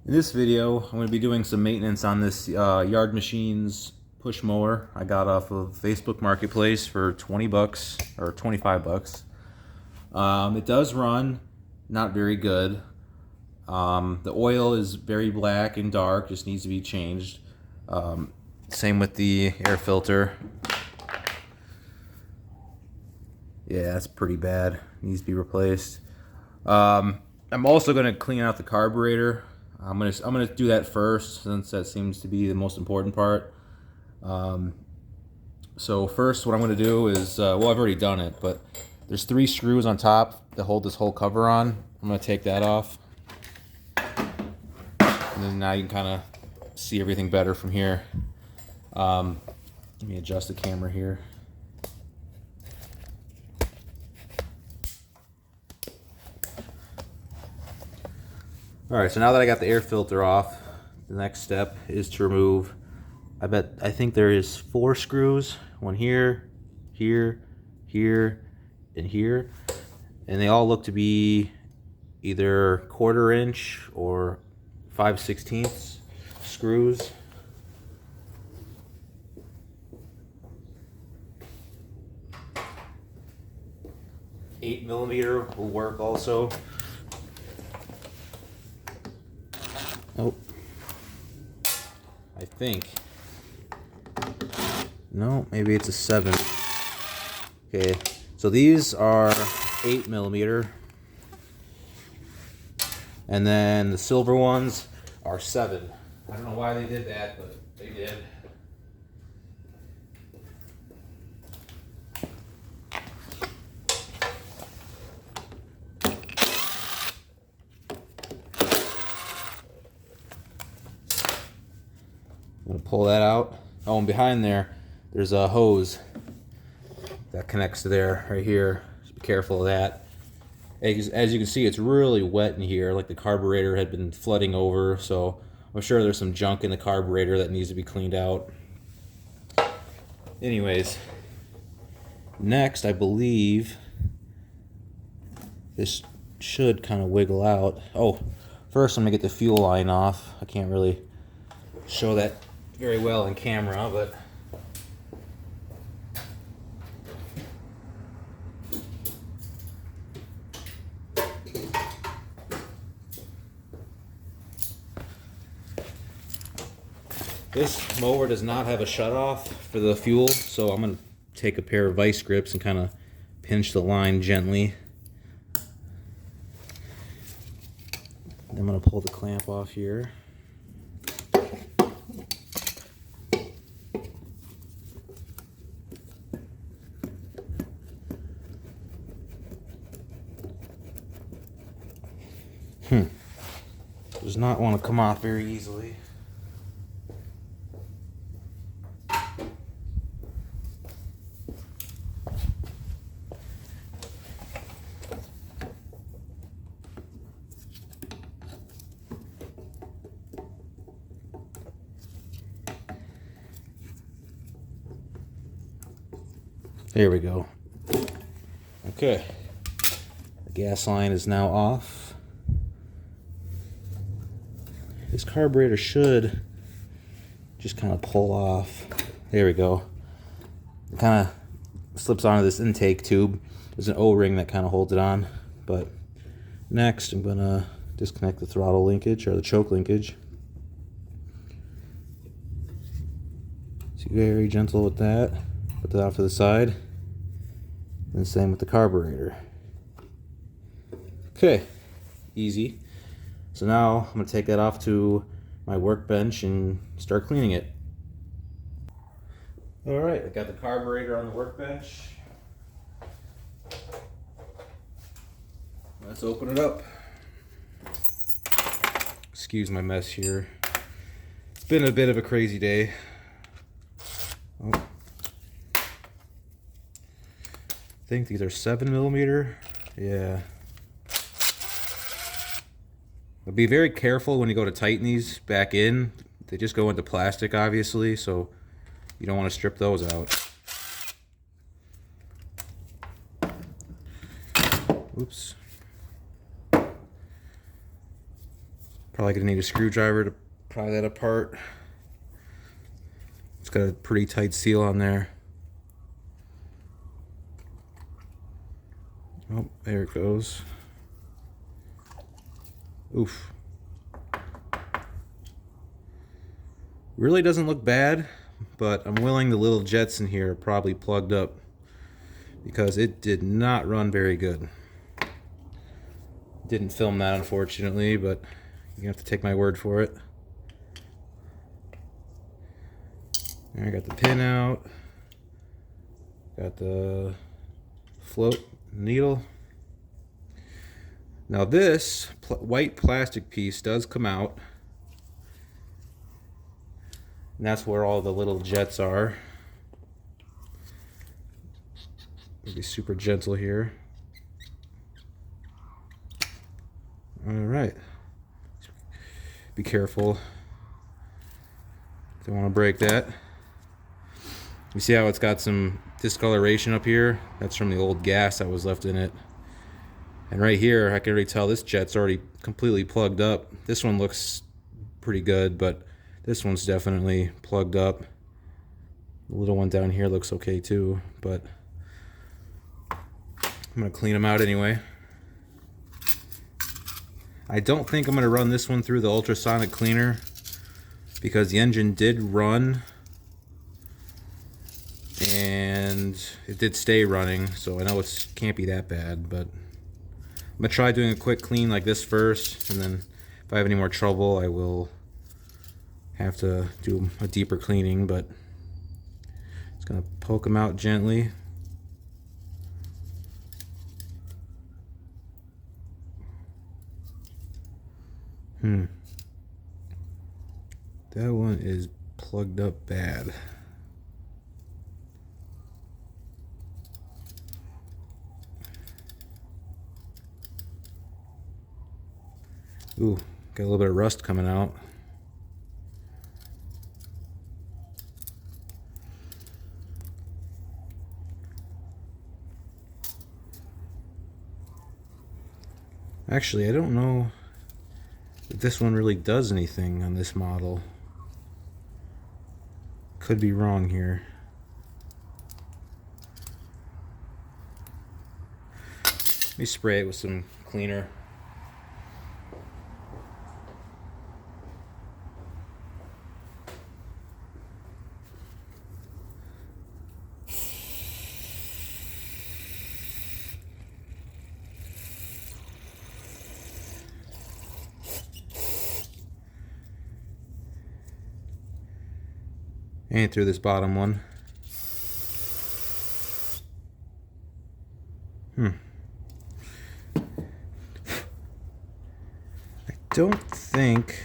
In this video, I'm going to be doing some maintenance on this Yard Machines push mower I got off of Facebook Marketplace for 20 bucks or 25 bucks. It does run, not very good. The oil is very black and dark, just needs to be changed. Same with the air filter. Yeah, that's pretty bad. Needs to be replaced. I'm also going to clean out the carburetor. I'm gonna do that first, since that seems to be the most important part. So first, what I'm gonna do is, well, I've already done it, but there's 3 screws on top that hold this whole cover on. I'm gonna take that off, and then now you can kind of see everything better from here. Let me adjust the camera here. Alright, so now that I got the air filter off, the next step is to remove, I think there is 4 screws. One here, here, here, and here. And they all look to be either 1/4 inch or 5/16 screws. Eight millimeter will work also. Oh, I think. No, maybe it's a 7. Okay, so these are 8 millimeter, and then the silver ones are 7. I don't know why they did that, but they did. I'm gonna pull that out. Oh, and behind there's a hose that connects to there right here. Just be careful of that. As you can see, it's really wet in here, like the carburetor had been flooding over, so I'm sure there's some junk in the carburetor that needs to be cleaned out. Anyways, next I believe this should kind of wiggle out. Oh, first I'm gonna get the fuel line off. I can't really show that very well in camera, but this mower does not have a shutoff for the fuel, so I'm going to take a pair of vice grips and kind of pinch the line gently. I'm going to pull the clamp off here. Does not want to come off very easily. There we go. Okay. The gas line is now off. This carburetor should just kind of pull off. There we go. It kind of slips onto this intake tube. There's an O-ring that kind of holds it on. But next, I'm going to disconnect the throttle linkage or the choke linkage. So very gentle with that. Put that off to the side. And same with the carburetor. Okay, easy. So now I'm going to take that off to my workbench and start cleaning it. Alright, I got the carburetor on the workbench. Let's open it up. Excuse my mess here. It's been a bit of a crazy day. Oh. I think these are 7 millimeter. Yeah. But be very careful when you go to tighten these back in. They just go into plastic, obviously, so you don't want to strip those out. Oops. Probably gonna need a screwdriver to pry that apart. It's got a pretty tight seal on there. Oh, there it goes. Oof. Really doesn't look bad, but I'm willing the little jets in here are probably plugged up because it did not run very good. Didn't film that, unfortunately, but you have to take my word for it. There, I got the pin out. Got the float needle. Now this white plastic piece does come out. And that's where all the little jets are. Be super gentle here. Alright. Be careful. Don't want to break that. You see how it's got some discoloration up here? That's from the old gas that was left in it. And right here, I can already tell this jet's already completely plugged up. This one looks pretty good, but this one's definitely plugged up. The little one down here looks okay too, but I'm gonna clean them out anyway. I don't think I'm gonna run this one through the ultrasonic cleaner because the engine did run and it did stay running, so I know it can't be that bad, but I'm gonna try doing a quick clean like this first, and then if I have any more trouble I will have to do a deeper cleaning, but just gonna poke them out gently. That one is plugged up bad. Ooh, got a little bit of rust coming out. Actually, I don't know if this one really does anything on this model. Could be wrong here. Let me spray it with some cleaner. And through this bottom one. I don't think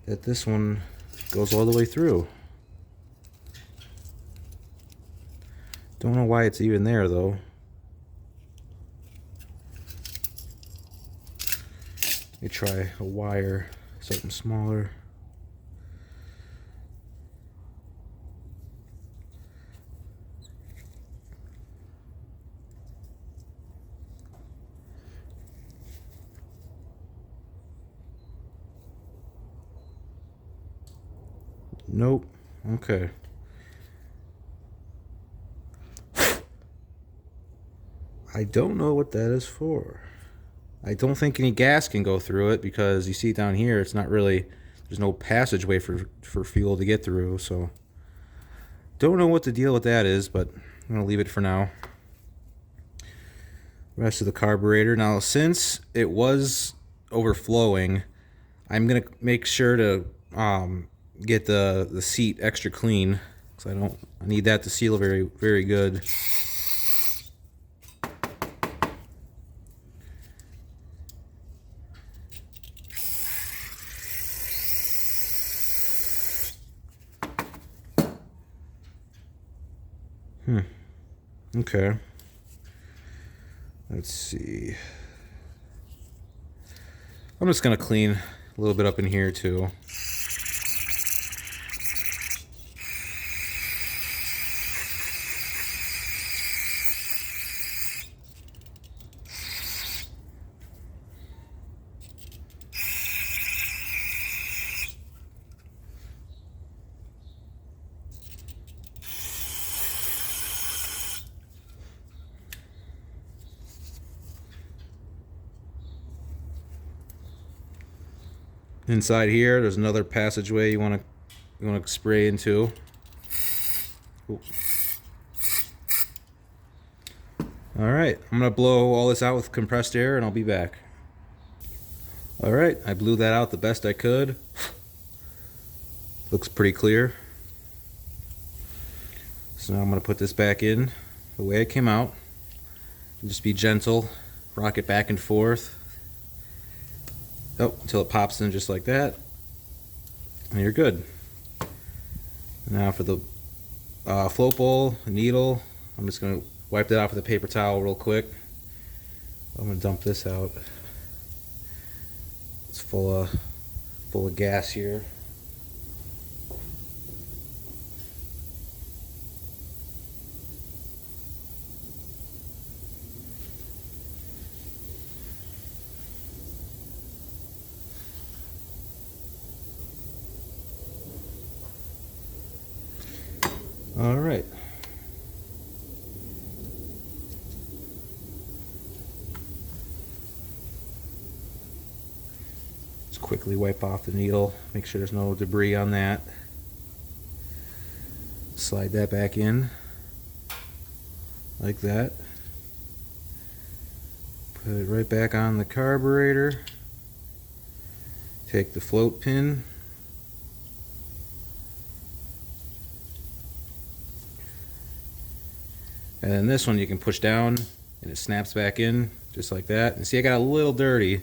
that this one goes all the way through. Don't know why it's even there though. Let me try a wire, something smaller. Nope. Okay. I don't know what that is for. I don't think any gas can go through it because you see down here it's not really, there's no passageway for fuel to get through, so don't know what the deal with that is, but I'm gonna leave it for now. Rest of the carburetor. Now since it was overflowing, I'm gonna make sure to get the seat extra clean because I need that to seal very good. Okay. Let's see. I'm just gonna clean a little bit up in here too. Inside here, there's another passageway you want to spray into. Ooh. All right, I'm gonna blow all this out with compressed air, and I'll be back. All right, I blew that out the best I could. Looks pretty clear. So now I'm gonna put this back in the way it came out. Just be gentle, rock it back and forth. Oh, until it pops in just like that. And you're good. Now for the float bowl, needle, I'm just going to wipe that off with a paper towel real quick. I'm going to dump this out. It's full of gas here. All right. Just quickly wipe off the needle, make sure there's no debris on that. Slide that back in like that. Put it right back on the carburetor. Take the float pin. And then this one you can push down and it snaps back in just like that. And see, I got a little dirty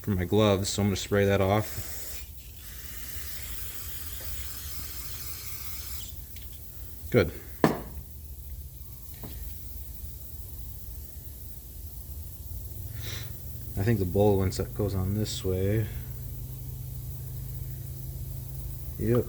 from my gloves, so I'm going to spray that off. Good. I think the bowl once that goes on this way. Yep.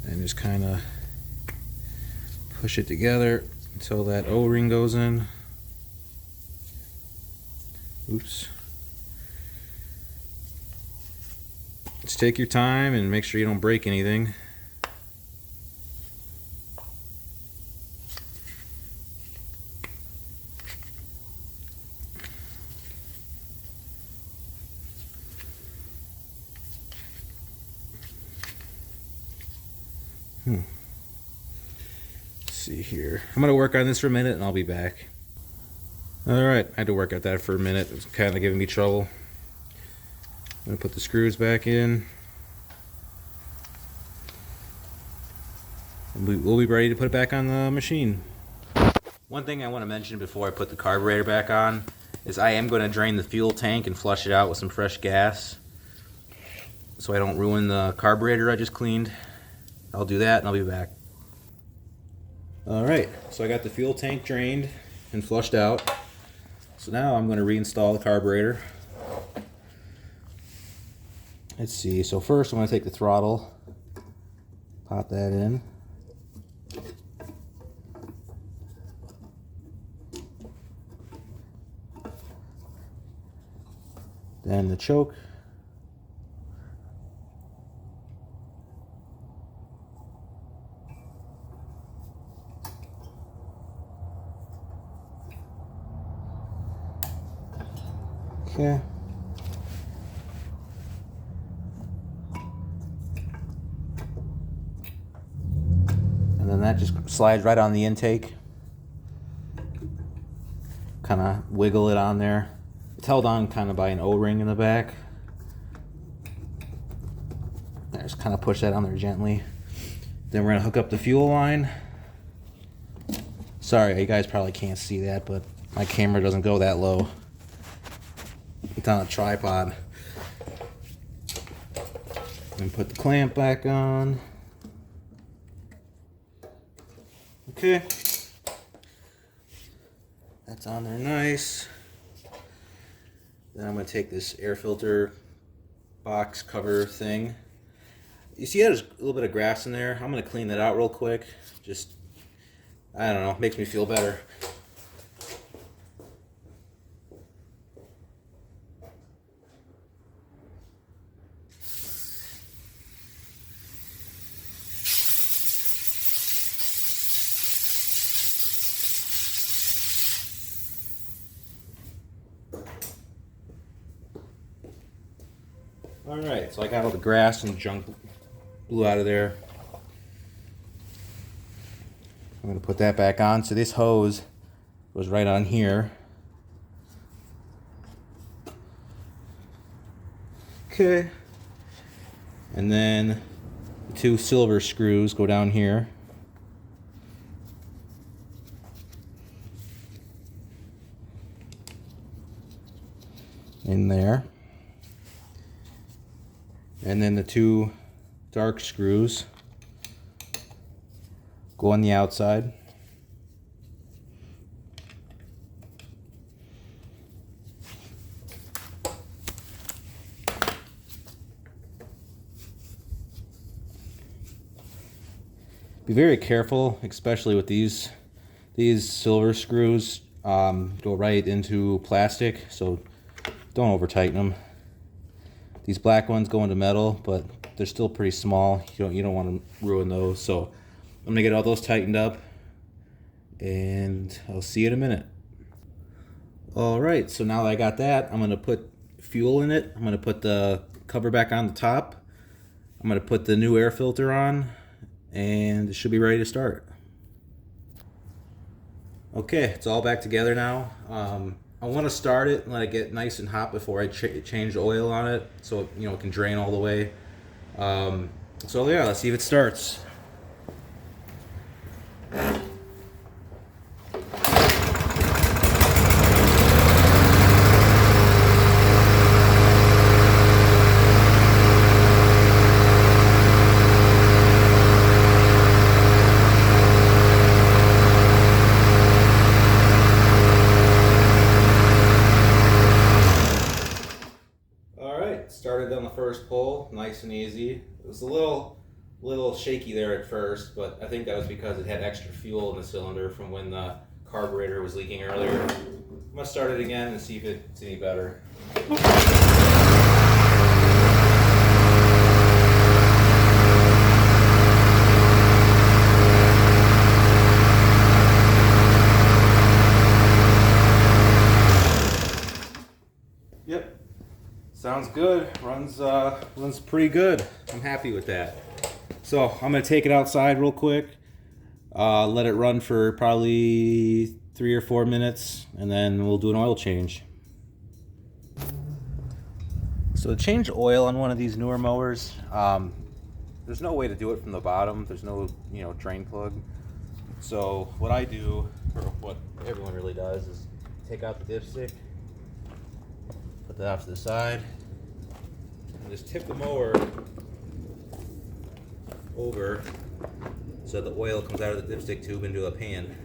And just kind of push it together until that O-ring goes in. Oops. Just take your time and make sure you don't break anything. Let's see here. I'm going to work on this for a minute and I'll be back. Alright, I had to work at that for a minute. It was kind of giving me trouble. I'm going to put the screws back in. And we'll be ready to put it back on the machine. One thing I want to mention before I put the carburetor back on is I am going to drain the fuel tank and flush it out with some fresh gas so I don't ruin the carburetor I just cleaned. I'll do that and I'll be back. Alright, so I got the fuel tank drained and flushed out. So now I'm going to reinstall the carburetor. Let's see, so first I'm going to take the throttle, pop that in. Then the choke. Okay. And then that just slides right on the intake. Kind of wiggle it on there. It's held on kind of by an O-ring in the back. I just kind of push that on there gently. Then we're going to hook up the fuel line. Sorry, you guys probably can't see that, but my camera doesn't go that low. It's on a tripod. And put the clamp back on. Okay. That's on there nice. Then I'm going to take this air filter box cover thing. You see there's a little bit of grass in there? I'm going to clean that out real quick. Just, I don't know, makes me feel better. Alright, so I got all the grass and junk blew out of there. I'm going to put that back on. So this hose goes right on here. Okay. And then the 2 silver screws go down here. In there. And then the 2 dark screws go on the outside. Be very careful, especially with these silver screws. Go right into plastic, so don't over tighten them. These black ones go into metal, but they're still pretty small. You don't want to ruin those. So I'm gonna get all those tightened up, and I'll see you in a minute. All right, so now that I got that, I'm gonna put fuel in it. I'm gonna put the cover back on the top. I'm gonna put the new air filter on, and it should be ready to start. Okay, it's all back together now. I want to start it and let it get nice and hot before I change the oil on it, so it can drain all the way. So yeah, let's see if it starts. Started on the first pull, nice and easy. It was a little shaky there at first, but I think that was because it had extra fuel in the cylinder from when the carburetor was leaking earlier. I'm gonna start it again and see if it's any better. Yep. Sounds good. Runs pretty good. I'm happy with that. So I'm gonna take it outside real quick, let it run for probably 3 or 4 minutes, and then we'll do an oil change. So to change oil on one of these newer mowers, there's no way to do it from the bottom. There's no drain plug. So what I do, or what everyone really does, is take out the dipstick, put that off to the side, and just tip the mower over so the oil comes out of the dipstick tube into a pan.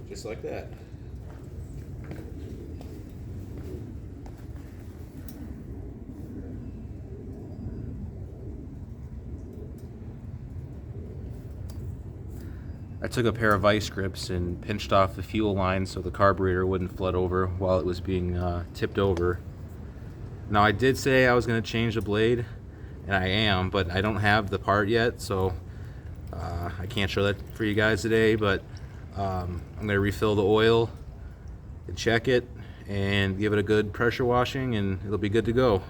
Just like that. I took a pair of vice grips and pinched off the fuel line so the carburetor wouldn't flood over while it was being tipped over. Now I did say I was going to change the blade, and I am, but I don't have the part yet, so I can't show that for you guys today, but I'm going to refill the oil and check it and give it a good pressure washing, and it'll be good to go.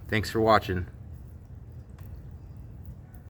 Thanks for watching.